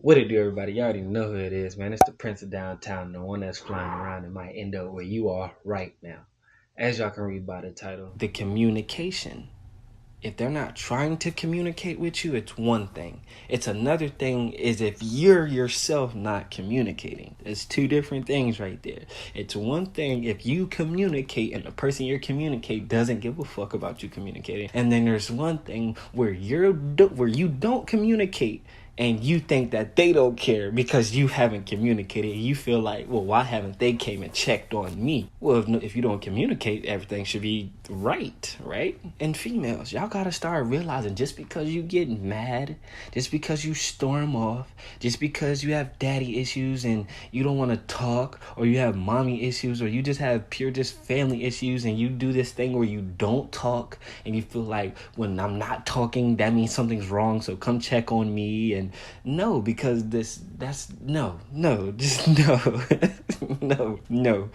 What it do, everybody? You already know who it is, man. It's the Prince of Downtown, the one that's flying around and might end up where you are right now. As y'all can read by the title, the communication. If they're not trying to communicate with you, it's one thing. It's another thing is if you're yourself not communicating. It's two different things right there. It's one thing if you communicate and the person you're communicating doesn't give a fuck about you communicating. And then there's one thing where you don't communicate and you think that they don't care because you haven't communicated. You feel like, well, why haven't they came and checked on me? Well, if you don't communicate, everything should be right? And females, y'all gotta start realizing just because you get mad, just because you storm off, just because you have daddy issues and you don't want to talk, or you have mommy issues, or you just have pure just family issues and you do this thing where you don't talk and you feel like when I'm not talking, that means something's wrong, so come check on me. And no, because no, just no. No.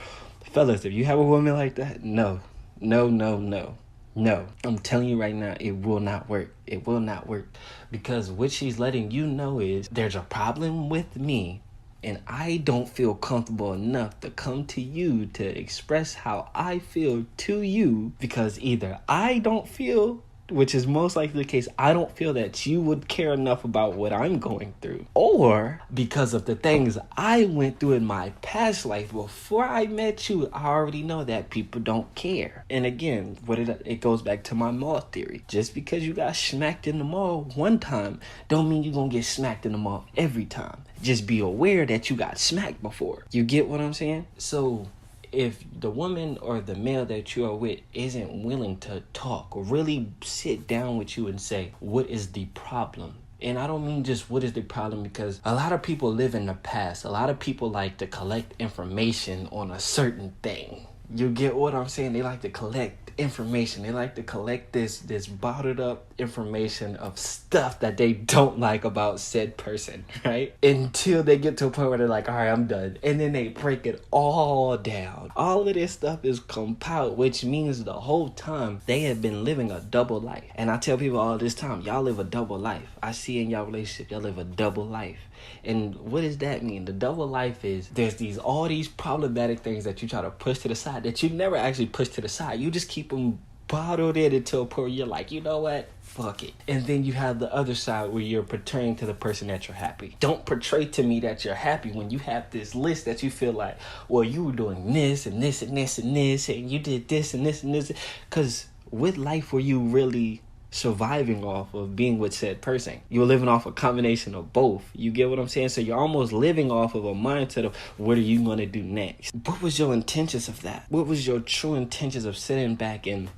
Fellas, if you have a woman like that, no. I'm telling you right now, it will not work. It will not work. Because what she's letting you know is there's a problem with me and I don't feel comfortable enough to come to you to express how I feel to you, because either I don't feel, which is most likely the case, I don't feel that you would care enough about what I'm going through, or because of the things I went through in my past life before I met you, I already know that people don't care. And again, it goes back to my mall theory. Just because you got smacked in the mall one time don't mean you're gonna get smacked in the mall every time. Just be aware that you got smacked before. You get what I'm saying? So if the woman or the male that you are with isn't willing to talk or really sit down with you and say, what is the problem? And I don't mean just what is the problem, because a lot of people live in the past. A lot of people like to collect information on a certain thing. You get what I'm saying? They like to collect information. They like to collect this bottled up information of stuff that they don't like about said person, right? Until they get to a point where they're like, all right, I'm done. And then they break it all down. All of this stuff is compiled, which means the whole time they have been living a double life. And I tell people all this time, y'all live a double life. I see in y'all relationship, y'all live a double life. And what does that mean? The double life is there's all these problematic things that you try to push to the side that you never actually push to the side. You just keep them bottled in until a point where you're like, you know what? Fuck it. And then you have the other side where you're portraying to the person that you're happy. Don't portray to me that you're happy when you have this list that you feel like, well, you were doing this and this and this and this, and you did this and this and this. Because what life were you really surviving off of being with said person? You're living off a combination of both. You get what I'm saying? So you're almost living off of a mindset of what are you going to do next? What was your intentions of that? What was your true intentions of sitting back and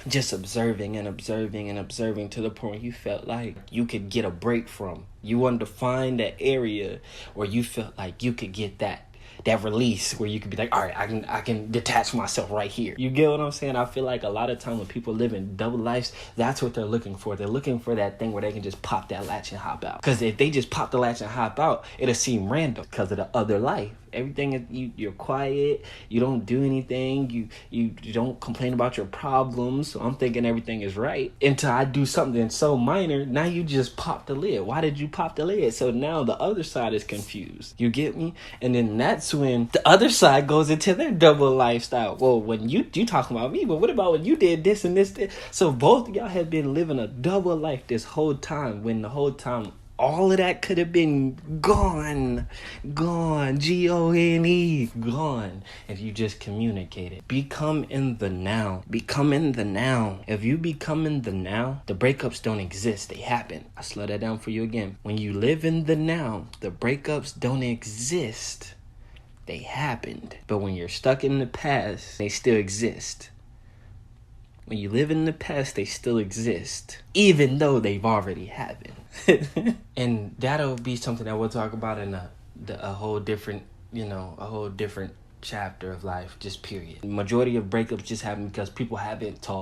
just observing to the point you felt like you could get a break from? You wanted to find that area where you felt like you could get that release where you could be like, all right, I can detach myself right here. You get what I'm saying? I feel like a lot of time when people live in double lives, that's what they're looking for. They're looking for that thing where they can just pop that latch and hop out. Because if they just pop the latch and hop out, it'll seem random because of the other life. Everything is you're quiet, you don't do anything, you don't complain about your problems. So I'm thinking everything is right until I do something so minor. Now you just pop the lid. Why did you pop the lid? So now the other side is confused. You get me? And then that's when the other side goes into their double lifestyle. Well, when you talking about me, but what about when you did this and this? So both of y'all have been living a double life this whole time, when the whole time all of that could have been gone, Gone, gone, if you just communicated. Become in the now. If you become in the now, the breakups don't exist. They happen. I slow that down for you again. When you live in the now, the breakups don't exist. They happened. But when you're stuck in the past, they still exist. When you live in the past, they still exist, even though they've already happened. And that'll be something that we'll talk about in a whole different chapter of life, just period. The majority of breakups just happen because people haven't talked.